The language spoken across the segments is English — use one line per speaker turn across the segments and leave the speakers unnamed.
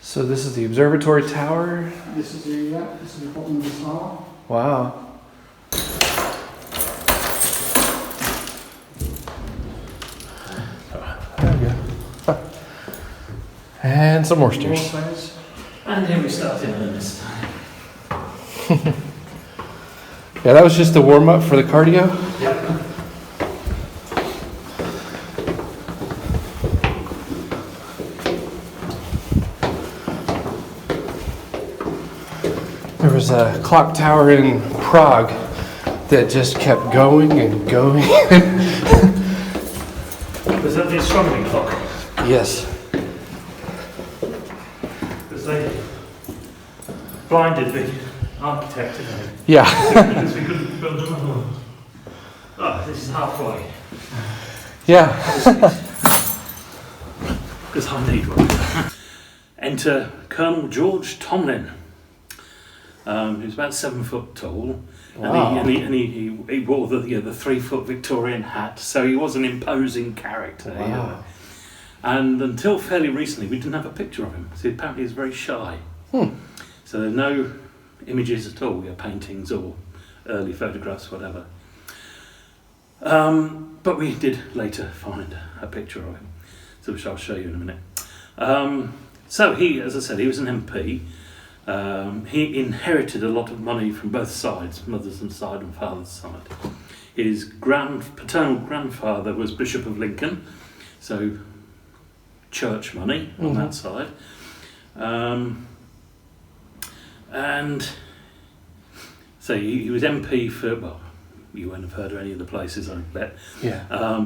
So this is the Observatory Tower?
This is the bottom of the tower.
Wow. There we go. And some more stairs.
And here we start in earnest.
Yeah, that was just a warm-up for the cardio?
Yep.
There was a clock tower in Prague that just kept going and going.
Was that the astronomy clock?
Yes.
Because they blinded the architect, didn't they?
Yeah.
Because we couldn't build another one. Oh, this is halfway.
Yeah.
Because I need one. Enter Colonel George Tomline. He was about 7 foot tall,
Wow.
and he wore the 3 foot Victorian hat, so he was an imposing character.
Wow.
You know. And until fairly recently, we didn't have a picture of him. So apparently, he's very shy. So there's no images at all, paintings or early photographs, whatever. But we did later find a picture of him, so which I'll show you in a minute. So he, as I said, he was an MP. He inherited a lot of money from both sides, mother's side and father's side. His paternal grandfather was Bishop of Lincoln, so church money on that side. And so he was MP for, well, you won't have heard of any of the places, I bet.
Yeah.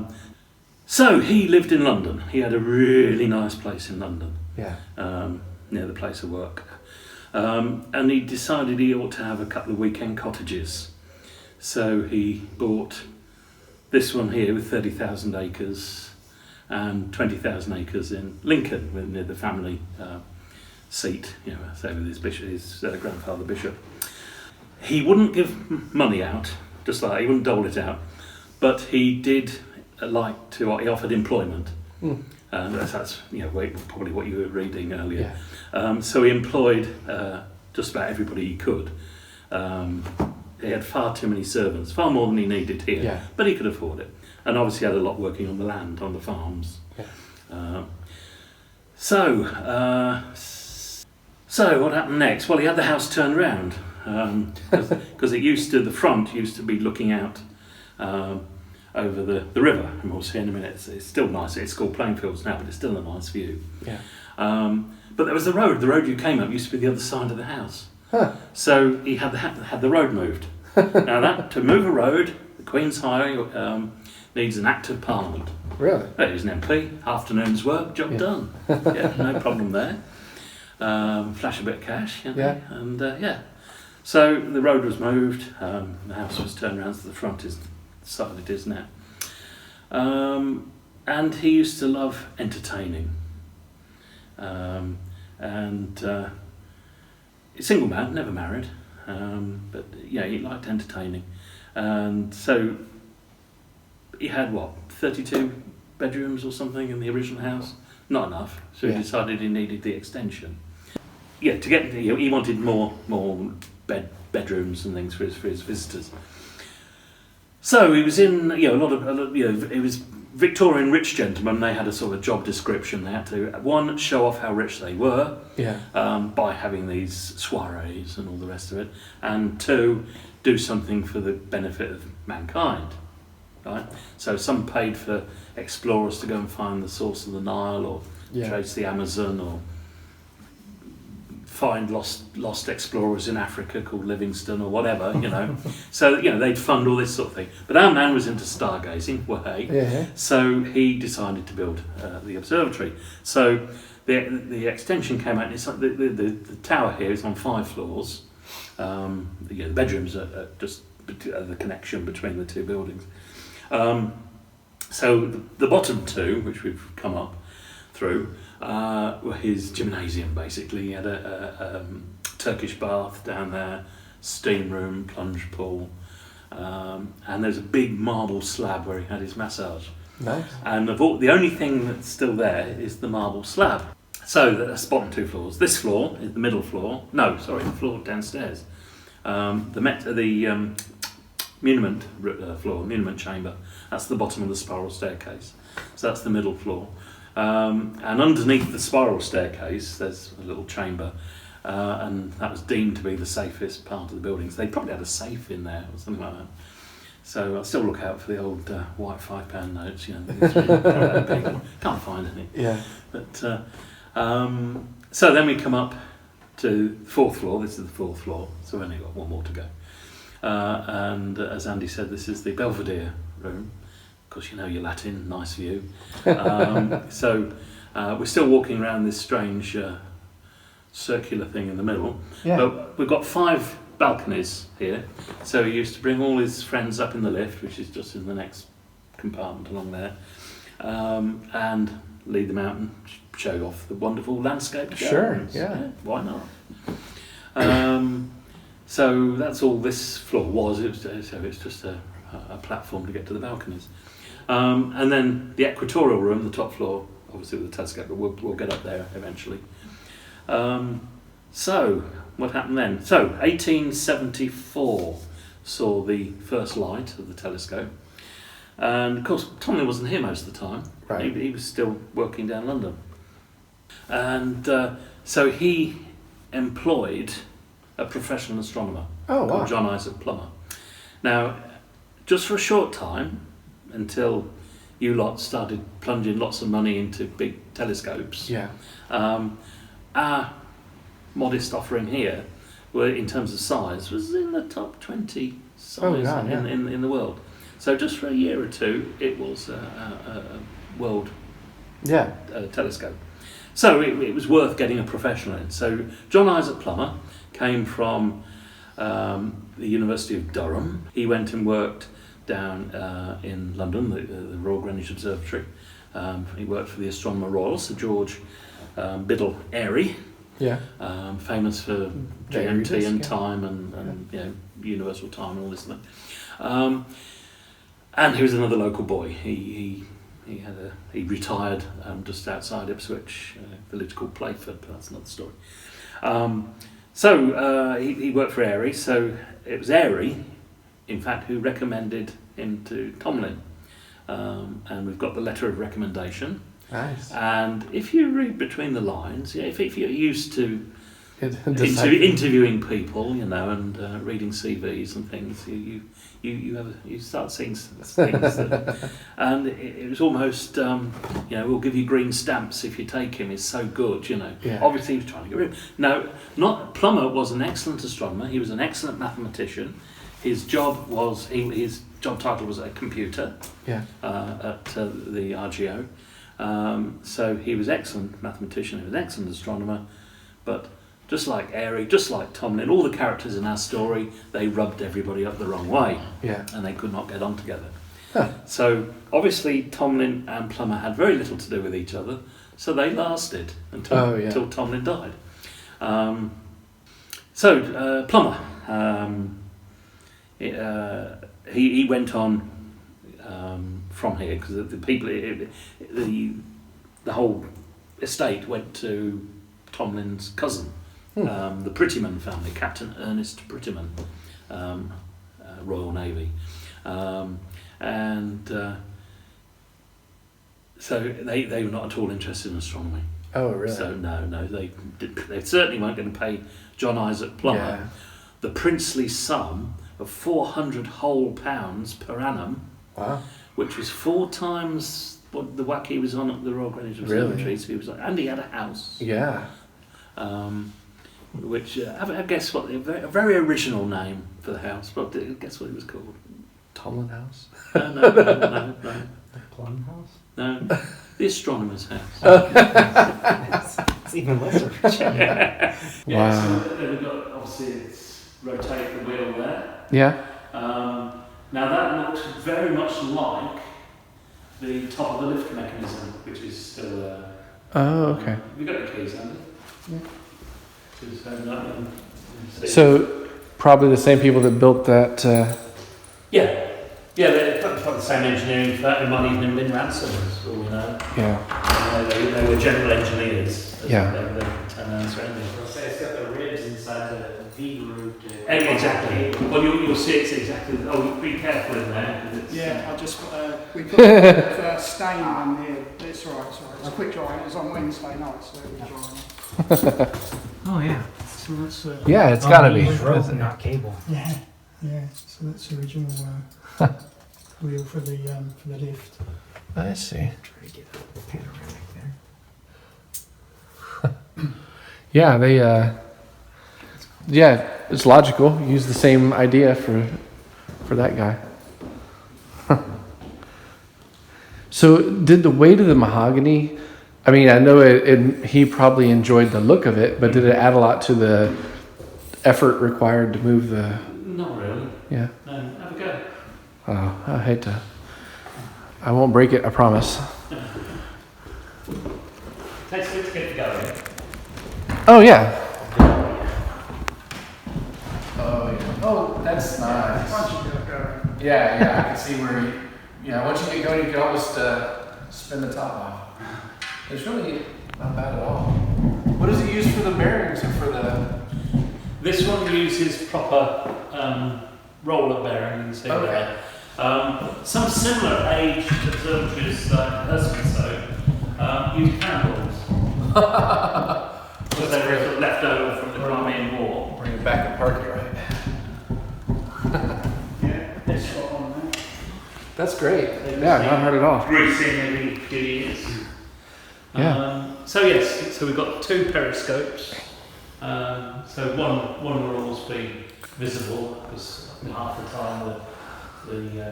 So he lived in London. He had a really nice place in London,
Yeah.
near the place of work. And he decided he ought to have a couple of weekend cottages. So he bought this one here with 30,000 acres and 20,000 acres in Lincoln, near the family seat, so with his grandfather Bishop. He wouldn't give money out, just like he wouldn't dole it out, but he did he offered employment. That's probably what you were reading earlier.
Yeah.
So he employed just about everybody he could. He had far too many servants, far more than he needed here, but he could afford it. And obviously had a lot working on the land, on the farms.
Yeah.
So what happened next? Well, he had the house turned round because the front used to be looking out over the river, and we'll see in a minute. It's still nice. It's called Plainfields now, but it's still a nice view.
Yeah.
But there was the road. The road you came up used to be the other side of the house.
Huh.
So he had the road moved. Now to move a road, the Queen's Highway needs an Act of Parliament.
Really?
He's an MP. Afternoon's work, job done. Yeah, no problem there. Flash a bit of cash.
Yeah.
And so the road was moved. The house was turned around to the front is the side it is now. And he used to love entertaining. Single man, never married, but he liked entertaining, and so he had 32 bedrooms or something in the original house. Not enough, so he decided he needed the extension. To get he wanted more bedrooms and things for his visitors. So he was in it was Victorian rich gentlemen. They had a sort of job description. They had to, one, show off how rich they were by having these soirees and all the rest of it, and two, do something for the benefit of mankind. Right? So some paid for explorers to go and find the source of the Nile, or trace the Amazon, or find lost explorers in Africa called Livingstone or whatever, So they'd fund all this sort of thing. But our man was into stargazing. So he decided to build the observatory. So the extension came out. And it's like the tower here is on 5 floors. The bedrooms are just the connection between the two buildings. So the bottom 2, which we've come up through, were his gymnasium. Basically, he had a Turkish bath down there, steam room, plunge pool, and there's a big marble slab where he had his massage.
Nice.
And the only thing that's still there is the marble slab. So that's bottom two floors. This floor is the middle floor. No, sorry, the floor downstairs. The muniment floor, muniment chamber. That's the bottom of the spiral staircase. So that's the middle floor. And underneath the spiral staircase, there's a little chamber, and that was deemed to be the safest part of the building. So they probably had a safe in there or something like that. So I still look out for the old white £5 notes. You know, can't find any.
Yeah.
But so then we come up to the fourth floor. This is the fourth floor, so we've only got one more to go. And as Andy said, this is the Belvedere Room. Of course, you know your Latin, nice view. So we're still walking around this strange circular thing in the middle.
Yeah.
But we've got 5 balconies here. So he used to bring all his friends up in the lift, which is just in the next compartment along there, and lead them out and show off the wonderful landscape gardens.
Sure, yeah.
Why not? So that's all this floor was. So it's just a platform to get to the balconies. And then the equatorial room, the top floor, obviously with the telescope, but we'll get up there eventually. So what happened then? So 1874 saw the first light of the telescope. And of course, Tomline wasn't here most of the time.
Right.
He was still working down London. And so he employed a professional astronomer called John Isaac Plumber. Now, just for a short time, until you lot started plunging lots of money into big telescopes,
Yeah.
our modest offering here, were in terms of size, was in the top 20 size in the world. So just for a year or two, it was a world telescope. So it was worth getting a professional in. So John Isaac Plumber came from the University of Durham. He went and worked down in London, the Royal Greenwich Observatory. He worked for the Astronomer Royal, Sir George Biddle Airy, famous for GMT and time and you know, universal time and all this thing. And he was another local boy. He retired just outside Ipswich, a village called Playford, but that's another story. So he worked for Airy. So it was Airy, in fact, who recommended him to Tomline. And we've got the letter of recommendation.
Nice.
And if you read between the lines, if you're used to interviewing people, you know, and reading CVs and things, you start seeing things that, and it was almost, you know, we'll give you green stamps if you take him. He's so good, you know.
Yeah.
Obviously, he was trying to get rid of him. No, Plumber was an excellent astronomer. He was an excellent mathematician. His job was his job title was a computer.
Yeah.
At the RGO. So he was excellent mathematician. He was excellent astronomer, but just like Airy, just like Tomline, all the characters in our story, they rubbed everybody up the wrong way.
Yeah.
And they could not get on together.
Huh.
So obviously Tomline and Plumber had very little to do with each other, so they lasted until Tomline died. Plumber, he went on from here because the people, the whole estate went to Tomline's cousin. The Prettyman family, Captain Ernest Prettyman, Royal Navy, so they were not at all interested in astronomy.
Oh, really?
So no, they certainly weren't going to pay John Isaac Plumber the princely sum of £400 whole per annum. Wow. Which was 4 times what the whack he was on at the Royal Greenwich Observatory.
Really?
So he was and he had a house.
Yeah.
Which I guess what a very original name for the house. But guess what it was called?
Tomline House.
No.
The Plum House?
No, the astronomer's house.
It's even less original.
Yeah, so we've got obviously it's rotate the wheel there.
Yeah.
Now that looks very much like the top of the lift mechanism, which is still there.
Oh, okay.
Have you got the keys, Andy?
Yeah.
Just open that and see.
So probably the same people that built that.
Yeah, they're probably the same engineering firm. It might even have been ransom, as all we know.
Yeah.
know they were general engineers.
Yeah.
They turn around surrounding.
I'll say it's got the ribs inside the V groove.
Exactly. Well, you'll see it's exactly. Oh, be careful in there. 'Cause it's,
Yeah, I just we put a bit of stain on here. It's all right, sorry. It's quick drying. It was on Wednesday night, so it was drying.
Oh yeah.
So that's
Yeah, it's gotta be.
Rope, not cable.
yeah. So that's the original wheel for the lift.
I see.
Try to get a panoramic there.
Yeah, they. Yeah, it's logical. Use the same idea for that guy. So, did the weight of the mahogany? I mean, I know he probably enjoyed the look of it, but did it add a lot to the effort required to move the?
Not really.
Yeah.
No, have a go.
Oh, I hate to. I won't break it. I promise.
Takes a bit to get it going.
Oh yeah. Oh yeah. Oh, that's nice.
Once you get it going.
Yeah, I can see where you. Yeah, once you get going, you can almost spin the top off. It's really not bad at all. What does it use for the bearings or for the?
This one uses proper roller bearings.
Okay.
Some similar age observatories like Husbandstoke use cannonballs. Because they were sort of left over from the Crimean War.
Bring it back and park it right.
Yeah, it's got on there.
That's great. Yeah, not hard at all.
Greasing every few years.
Yeah.
So yes, so we've got two periscopes. So one will always be visible because half the time the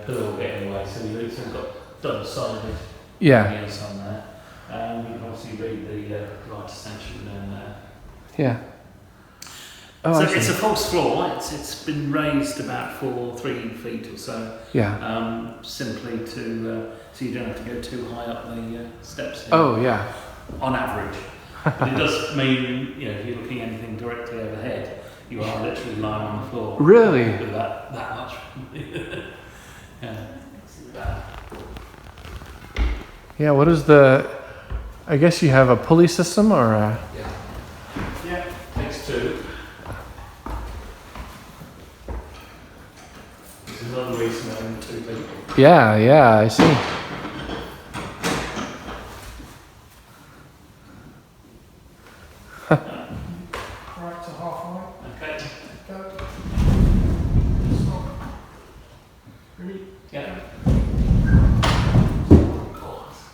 pillar will get in the way. So we've got double-sided
Yeah.
mirrors on there. You can obviously read the light ascension down there.
Yeah. Oh,
So
I see.
it's a false floor. It's been raised about 3 feet or so.
Yeah.
Simply to so you don't have to go too high up the steps. Here,
Oh yeah.
on average. But it does mean, if you're looking anything directly overhead, you are literally lying on the floor.
Really?
With that much. Yeah.
Yeah. What is the? I guess you have a pulley system or a.
Yeah. Takes two. This is another reason I own 2 people.
Yeah. I see.
Right to halfway.
Okay.
Go. Stop. Ready?
Yeah.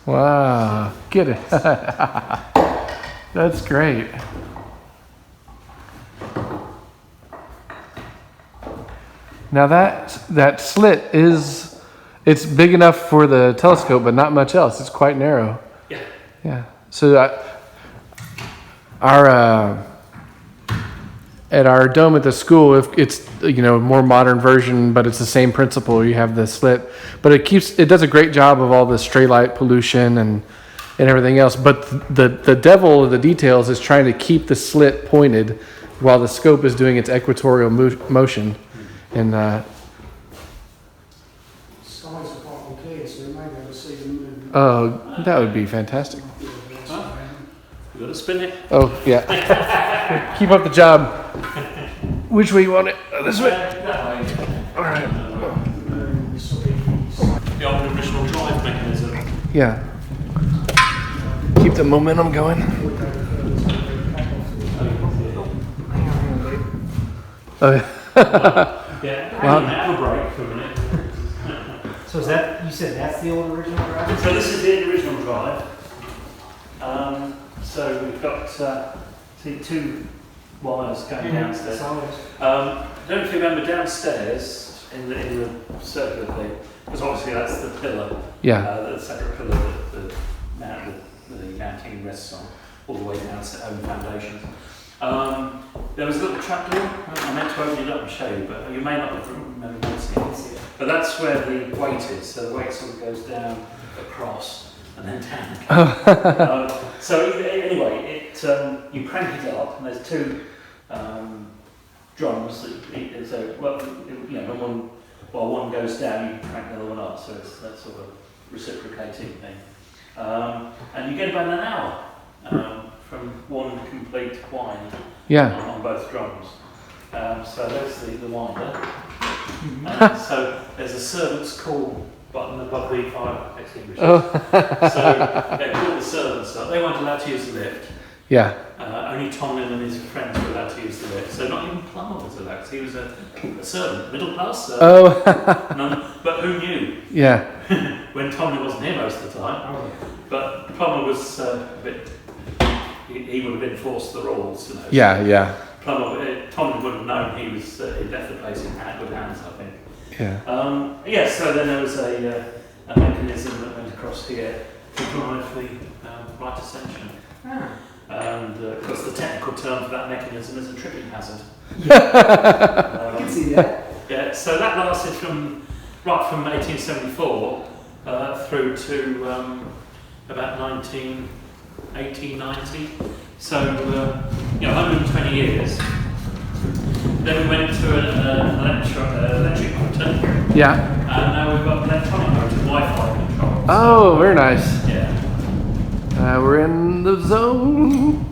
Wow. Get it. That's great. Now that slit it's big enough for the telescope, but not much else. It's quite narrow.
Yeah.
Yeah. So at our dome at the school, if it's more modern version, but it's the same principle. You have the slit, but it does a great job of all the stray light pollution and everything else. But the devil of the details is trying to keep the slit pointed while the scope is doing its equatorial motion. And
Skies are partly clear, so we may be able to see the moon.
oh, that would be fantastic.
Huh? You got to spin it.
Oh yeah. Keep up the job. Which way you want it? This way.
That way.
All right.
The old original drive mechanism.
Yeah. Keep the momentum going. Oh yeah.
Yeah.
Well-
Have a break for a minute.
So is that, you said that's the old original drive?
So this is the original drive. So we've got see 2 wires going downstairs. I don't know if you remember downstairs in the circular thing, because obviously that's the pillar.
Yeah.
The separate pillar that the mounting rests on, all the way down to own foundations. There was a little trapdoor. I meant to open it up and show you, but you may not have remember noticing it. But that's where the weight is. So the weight sort of goes down across and then down. So anyway, you crank it up, and there's 2 drums. So while one goes down, you crank the other one up. So it's that sort of reciprocating thing. And you get about an hour from one complete wind
Yeah.
on both drums. So there's the winder. And so there's a servant's call button above the fire extinguisher.
Oh.
So they call the servants up. They weren't allowed to use the lift.
Yeah.
Only Tomline and his friends were allowed to use the lift. So not even Plumber was allowed. He was a servant, middle class servant.
Oh.
But who knew?
Yeah.
When Tomline wasn't here most of the time.
Oh,
But Plumber was a bit. He would have enforced the rules, you know.
Yeah. Yeah.
Tomline would have known he was he left the place in good hands, I think.
Yeah.
So then there was a mechanism that went across here to drive the right ascension.
yeah.
And of course, the technical term for that mechanism is a tripping hazard.
I can see that.
Yeah, so that lasted from 1874 through to about 1980, 90. So 120 years. Then we went to an electric motor.
Yeah.
And now we've got electronic motor, Wi-Fi control.
Oh, very nice.
Yeah.
We're in the zone.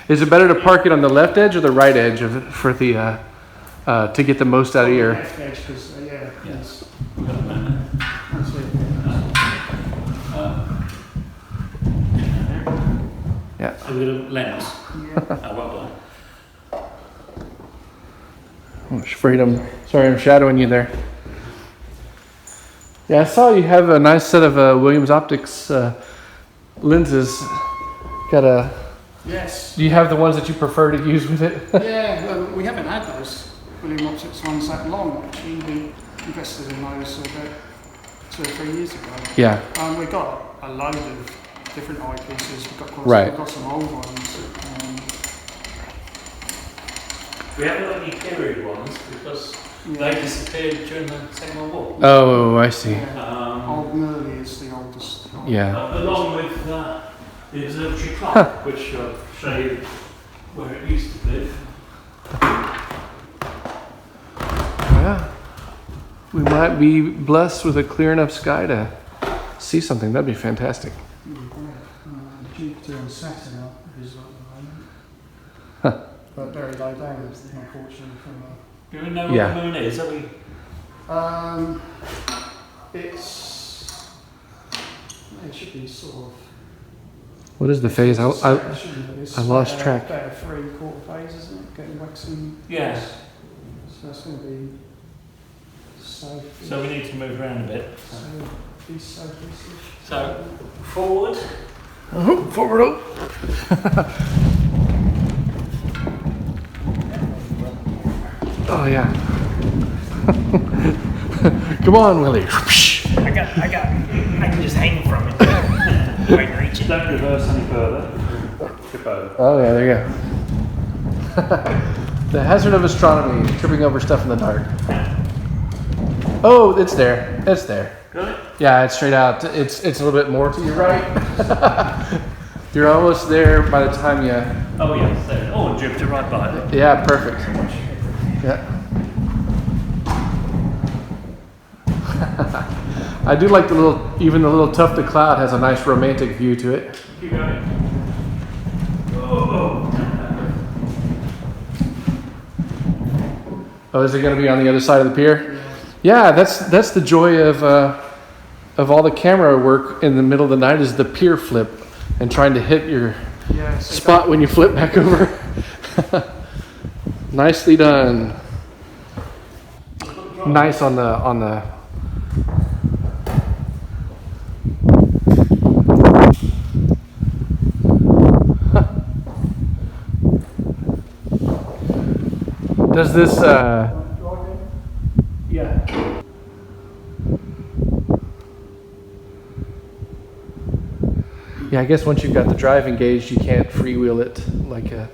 Is it better to park it on the left edge or the right edge of it for the to get the most out of your?
Left edge, 'cause, yeah,
Yes.
that's it.
Yeah.
A little lens.
Yeah.
Well done.
I'm afraid sorry, I'm shadowing you there. Yeah, I saw you have a nice set of Williams Optics lenses.
Yes.
Do you have the ones that you prefer to use with it?
Yeah, we haven't had those William Optics ones that long actually. We invested in those about 2 or 3 years ago.
Yeah.
We got a load of different eyepieces.
Right.
We've got some old ones.
We haven't got any period ones because they disappeared during the Second World War.
Oh, I see.
Old Merley is the oldest.
Yeah.
Along with the Observatory Tower, which I'll show you where it used to live.
Yeah. We might be blessed with a clear enough sky to see something. That'd be fantastic.
Jupiter and Saturn are visible at the moment. But very low down, unfortunately.
Do we know
Yeah.
what the moon is? Are we?
It should be sort of.
What is the phase? I lost track.
About a 3/4 phase, isn't it? Getting waxing.
Yeah.
So that's going to be south.
So we need to move around a bit.
East, southeast.
So forward.
Oh, forward. Oh. Oh yeah. Come on, Willie.
I can just hang from it. Wait, reach it.
Don't reverse any further. Tip over.
Oh yeah, there you go. The hazard of astronomy, tripping over stuff in the dark. Oh, it's there. It's there.
Got it?
Yeah, it's straight out. It's a little bit more to your right. You're almost there by the time you.
Oh yes. There. Oh, Jupiter right behind it.
Yeah, perfect. Yeah. I do like even the little tuft of cloud has a nice romantic view to it.
Keep going. Oh.
Oh, is it going to be on the other side of the pier? Yeah, that's the joy of all the camera work in the middle of the night is the pier flip and trying to hit your spot when you flip back over. Nicely done. Nice on the. Does this
Yeah.
Yeah, I guess once you've got the drive engaged, you can't freewheel it like a.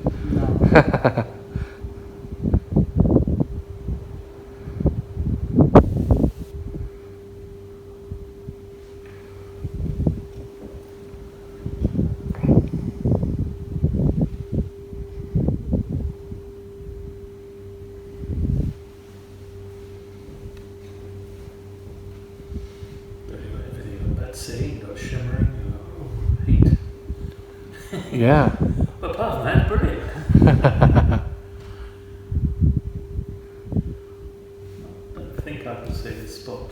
Everything on that sea, got shot.
Yeah.
But apart from that, brilliant. I think I can see this spot.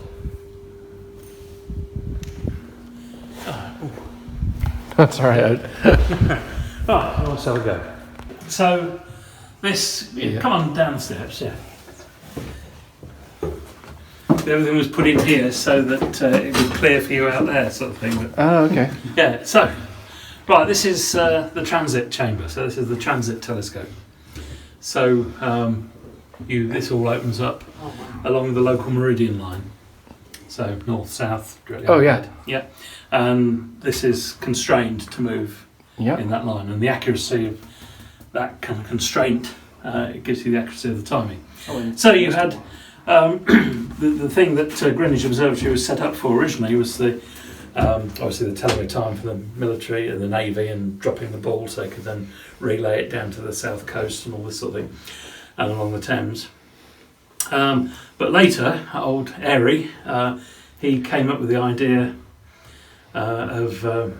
That's all right.
Right, let's have a go. So, this,
Yeah.
come on down the steps, yeah. Everything was put in here so that it was clear for you out there, sort of thing. But,
Oh, okay.
yeah, so, right, this is the transit chamber. So this is the transit telescope. So this all opens up along the local meridian line. So north, south, directly
Oh, yeah.
overhead. Yeah. And this is constrained to move
Yeah.
in that line. And the accuracy of that kind of constraint, it gives you the accuracy of the timing. So you had the thing that Greenwich Observatory was set up for originally was the obviously the telling time for the military and the navy and dropping the ball so they could then relay it down to the south coast and all this sort of thing and along the Thames. But later, old Airy, he came up with the idea of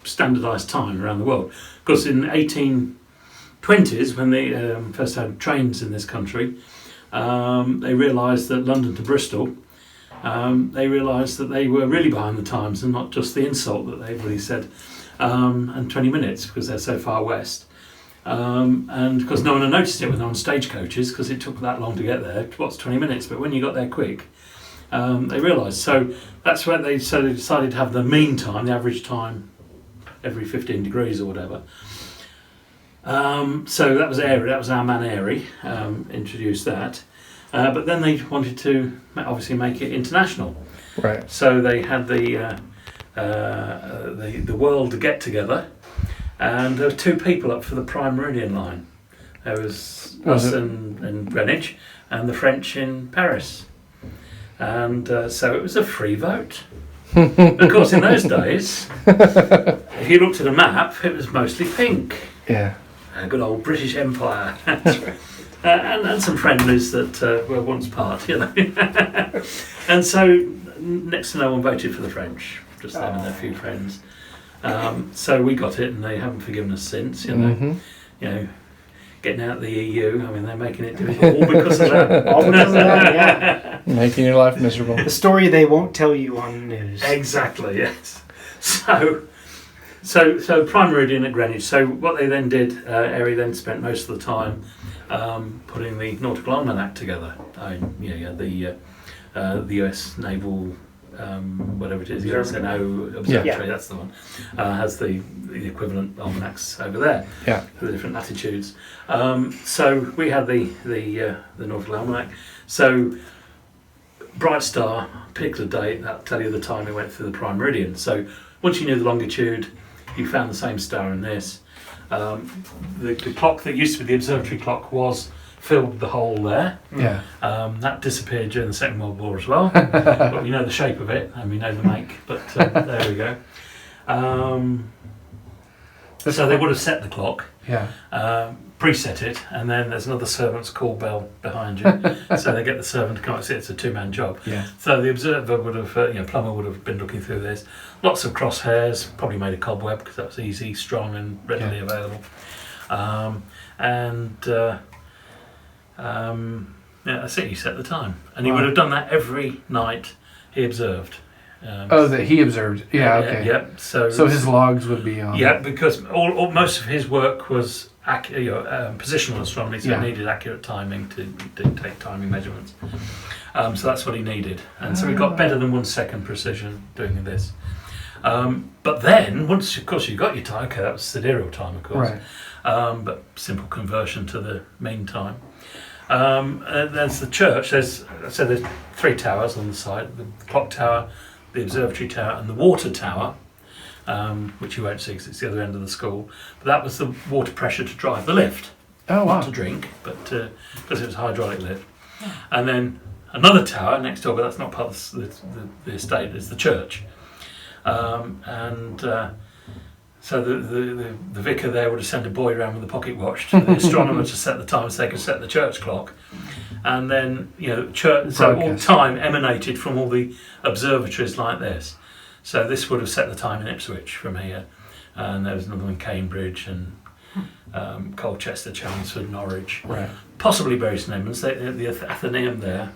standardised time around the world. Because in the 1820s, when they first had trains in this country, they realised that London to Bristol, they realised that they were really behind the times and not just the insult that everybody said, and 20 minutes because they're so far west. And because no one had noticed it when they're on stagecoaches because it took that long to get there, what's 20 minutes, but when you got there quick, they realised. So that's where they decided to have the mean time, the average time, every 15 degrees or whatever. So that was Airy, that was our man Airy, introduced that. But then they wanted to obviously make it international.
Right.
So they had the world get together, and there were two people up for the prime meridian line. There was us in Greenwich and the French in Paris. And so it was a free vote. Of course, in those days, if you looked at a map, it was mostly pink.
Yeah.
A good old British Empire. And some friendlies that were once part, you know. And so next to no one voted for the French, just them and their few friends. So we got it, and they haven't forgiven us since, you know.
Mm-hmm.
You know, getting out of the EU, I mean, they're making it difficult all because of that.
All because of that, yeah.
Making your life miserable.
The story they won't tell you on news.
Exactly, yes. So prime meridian at Greenwich. So what they then did, Airy then spent most of the time putting the nautical almanac together. The US Naval, whatever it is, USNO Observatory. That's the one. Has the equivalent almanacs over there.
Yeah.
For the different latitudes. So we had the nautical almanac. So bright star, particular date, that'll tell you the time it went through the prime meridian. So once you knew the longitude, you found the same star in this. The clock that used to be the observatory clock filled the hole there.
Yeah.
That disappeared during the Second World War as well. But we know the shape of it and we know the make. But there we go. So they would have set the clock.
Yeah.
Preset it, and then there's another servant's call bell behind you, so they get the servant to come out. It's a two-man job.
Yeah.
So the observer would have, Plumber would have been looking through this. Lots of crosshairs, probably made a cobweb because that was easy, strong, and readily available. That's it. He set the time, and he would have done that every night he observed.
That he observed. Yeah. Okay.
Yeah. So
his logs would be on.
Yeah, because most of his work was positional astronomy, so it needed accurate timing to take timing measurements. So that's what he needed, and so he got better than 1 second precision doing this. But then, once of course you got your time, okay, that was sidereal time, of course.
Right.
But simple conversion to the mean time. There's the church. There's 3 towers on the side: the clock tower, the observatory tower, and the water tower. Which you won't see because it's the other end of the school. But that was the water pressure to drive the lift.
Oh, wow.
Not to drink, but because it was a hydraulic lift. And then another tower next door, but that's not part of the estate, is the church. So the vicar there would have sent a boy around with a pocket watch to the astronomer to set the time so they could set the church clock. And then, so all time emanated from all the observatories like this. So this would have set the time in Ipswich from here. and there was another one in Cambridge and Colchester, Chelmsford, Norwich.
Right.
Possibly Bury St Edmunds. The Athenaeum there,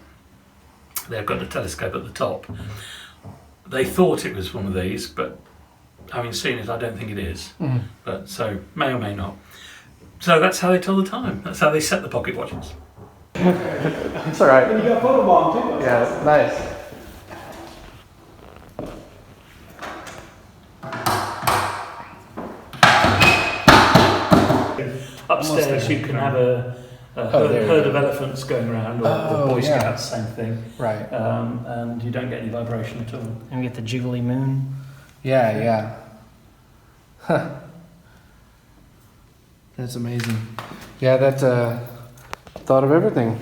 they've got the telescope at the top. They thought it was one of these, but having seen it, I don't think it is.
Mm.
But so may or may not. So that's how they tell the time. That's how they set the pocket watches.
It's all right.
And you got a photo bomb too.
Yeah, it's nice.
Upstairs, you can have a
there you
herd
go.
of elephants going around, or
Oh,
Boy
yeah.
Scouts, same thing.
Right.
And you don't get any vibration at all.
And we get the jiggly moon.
Yeah, yeah. Huh. That's amazing. Yeah, that's thought of everything.